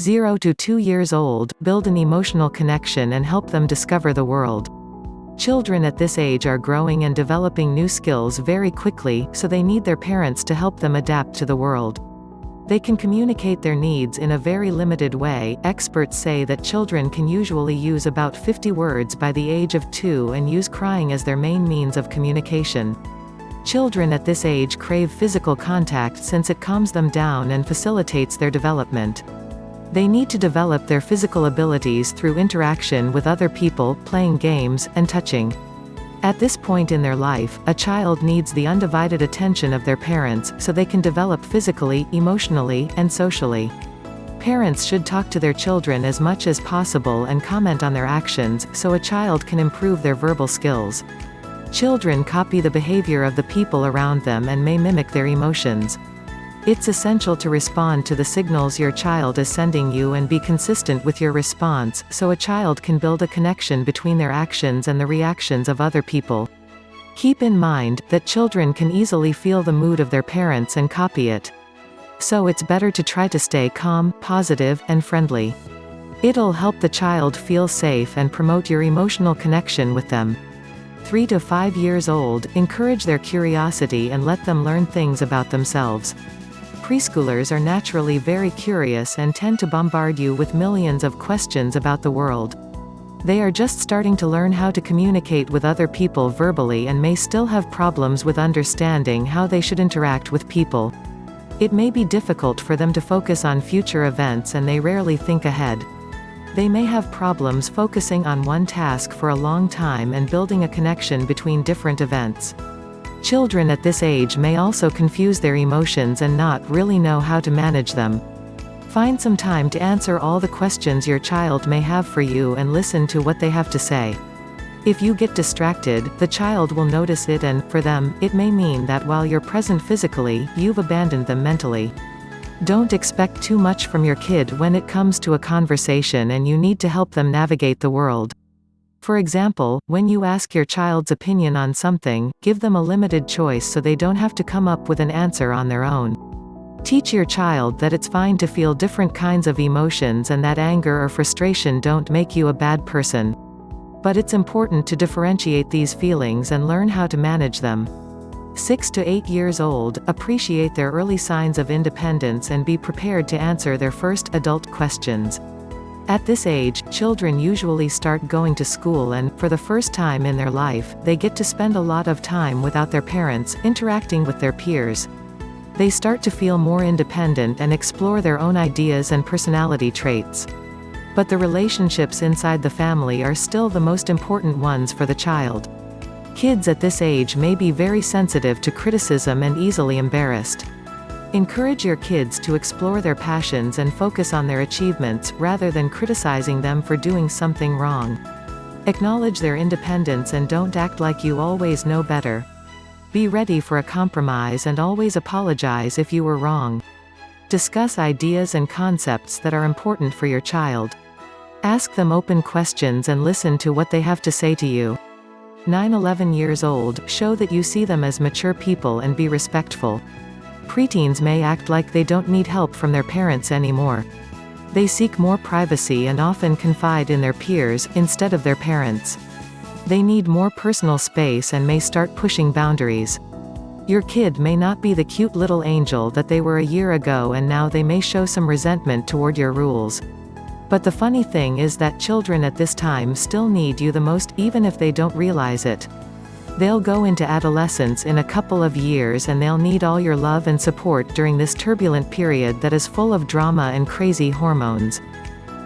0 to 2 years old, build an emotional connection and help them discover the world. Children at this age are growing and developing new skills very quickly, so they need their parents to help them adapt to the world. They can communicate their needs in a very limited way. Experts say that children can usually use about 50 words by the age of 2 and use crying as their main means of communication. Children at this age crave physical contact since it calms them down and facilitates their development. They need to develop their physical abilities through interaction with other people, playing games, and touching. At this point in their life, a child needs the undivided attention of their parents, so they can develop physically, emotionally, and socially. Parents should talk to their children as much as possible and comment on their actions, so a child can improve their verbal skills. Children copy the behavior of the people around them and may mimic their emotions. It's essential to respond to the signals your child is sending you and be consistent with your response, so a child can build a connection between their actions and the reactions of other people. Keep in mind that children can easily feel the mood of their parents and copy it. So it's better to try to stay calm, positive, and friendly. It'll help the child feel safe and promote your emotional connection with them. 3 to 5 years old, encourage their curiosity and let them learn things about themselves. Preschoolers are naturally very curious and tend to bombard you with millions of questions about the world. They are just starting to learn how to communicate with other people verbally and may still have problems with understanding how they should interact with people. It may be difficult for them to focus on future events and they rarely think ahead. They may have problems focusing on one task for a long time and building a connection between different events. Children at this age may also confuse their emotions and not really know how to manage them. Find some time to answer all the questions your child may have for you and listen to what they have to say. If you get distracted, the child will notice it and, for them, it may mean that while you're present physically, you've abandoned them mentally. Don't expect too much from your kid when it comes to a conversation and you need to help them navigate the world. For example, when you ask your child's opinion on something, give them a limited choice so they don't have to come up with an answer on their own. Teach your child that it's fine to feel different kinds of emotions and that anger or frustration don't make you a bad person. But it's important to differentiate these feelings and learn how to manage them. 6 to 8 years old, appreciate their early signs of independence and be prepared to answer their first adult questions. At this age, children usually start going to school and, for the first time in their life, they get to spend a lot of time without their parents, interacting with their peers. They start to feel more independent and explore their own ideas and personality traits. But the relationships inside the family are still the most important ones for the child. Kids at this age may be very sensitive to criticism and easily embarrassed. Encourage your kids to explore their passions and focus on their achievements, rather than criticizing them for doing something wrong. Acknowledge their independence and don't act like you always know better. Be ready for a compromise and always apologize if you were wrong. Discuss ideas and concepts that are important for your child. Ask them open questions and listen to what they have to say to you. 9–11 years old, show that you see them as mature people and be respectful. Preteens may act like they don't need help from their parents anymore. They seek more privacy and often confide in their peers, instead of their parents. They need more personal space and may start pushing boundaries. Your kid may not be the cute little angel that they were a year ago and now they may show some resentment toward your rules. But the funny thing is that children at this time still need you the most, even if they don't realize it. They'll go into adolescence in a couple of years and they'll need all your love and support during this turbulent period that is full of drama and crazy hormones.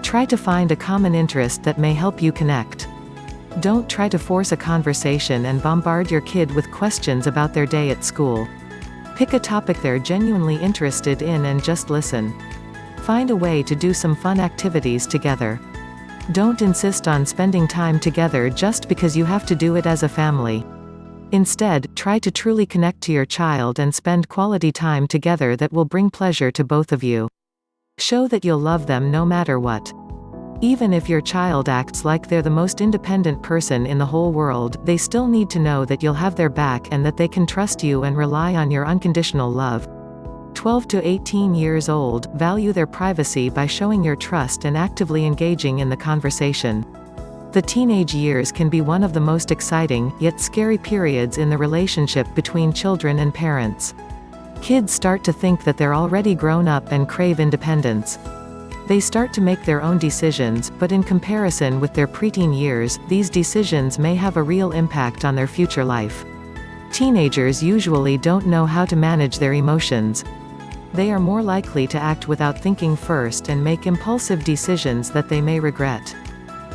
Try to find a common interest that may help you connect. Don't try to force a conversation and bombard your kid with questions about their day at school. Pick a topic they're genuinely interested in and just listen. Find a way to do some fun activities together. Don't insist on spending time together just because you have to do it as a family. Instead, try to truly connect to your child and spend quality time together that will bring pleasure to both of you. Show that you'll love them no matter what. Even if your child acts like they're the most independent person in the whole world, they still need to know that you'll have their back and that they can trust you and rely on your unconditional love. 12 to 18 years old, value their privacy by showing your trust and actively engaging in the conversation. The teenage years can be one of the most exciting, yet scary periods in the relationship between children and parents. Kids start to think that they're already grown up and crave independence. They start to make their own decisions, but in comparison with their preteen years, these decisions may have a real impact on their future life. Teenagers usually don't know how to manage their emotions. They are more likely to act without thinking first and make impulsive decisions that they may regret.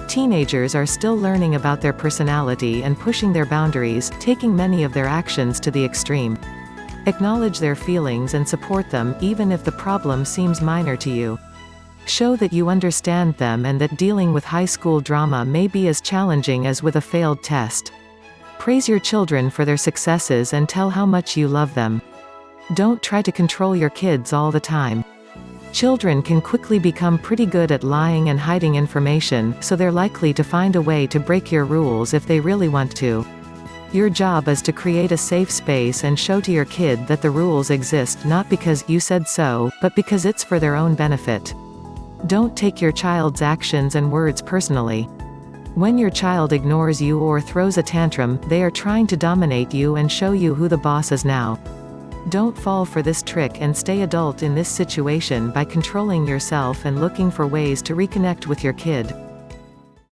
Teenagers are still learning about their personality and pushing their boundaries, taking many of their actions to the extreme. Acknowledge their feelings and support them, even if the problem seems minor to you. Show that you understand them and that dealing with high school drama may be as challenging as with a failed test. Praise your children for their successes and tell how much you love them. Don't try to control your kids all the time. Children can quickly become pretty good at lying and hiding information, so they're likely to find a way to break your rules if they really want to. Your job is to create a safe space and show to your kid that the rules exist not because you said so, but because it's for their own benefit. Don't take your child's actions and words personally. When your child ignores you or throws a tantrum, they are trying to dominate you and show you who the boss is now. Don't fall for this trick and stay adult in this situation by controlling yourself and looking for ways to reconnect with your kid.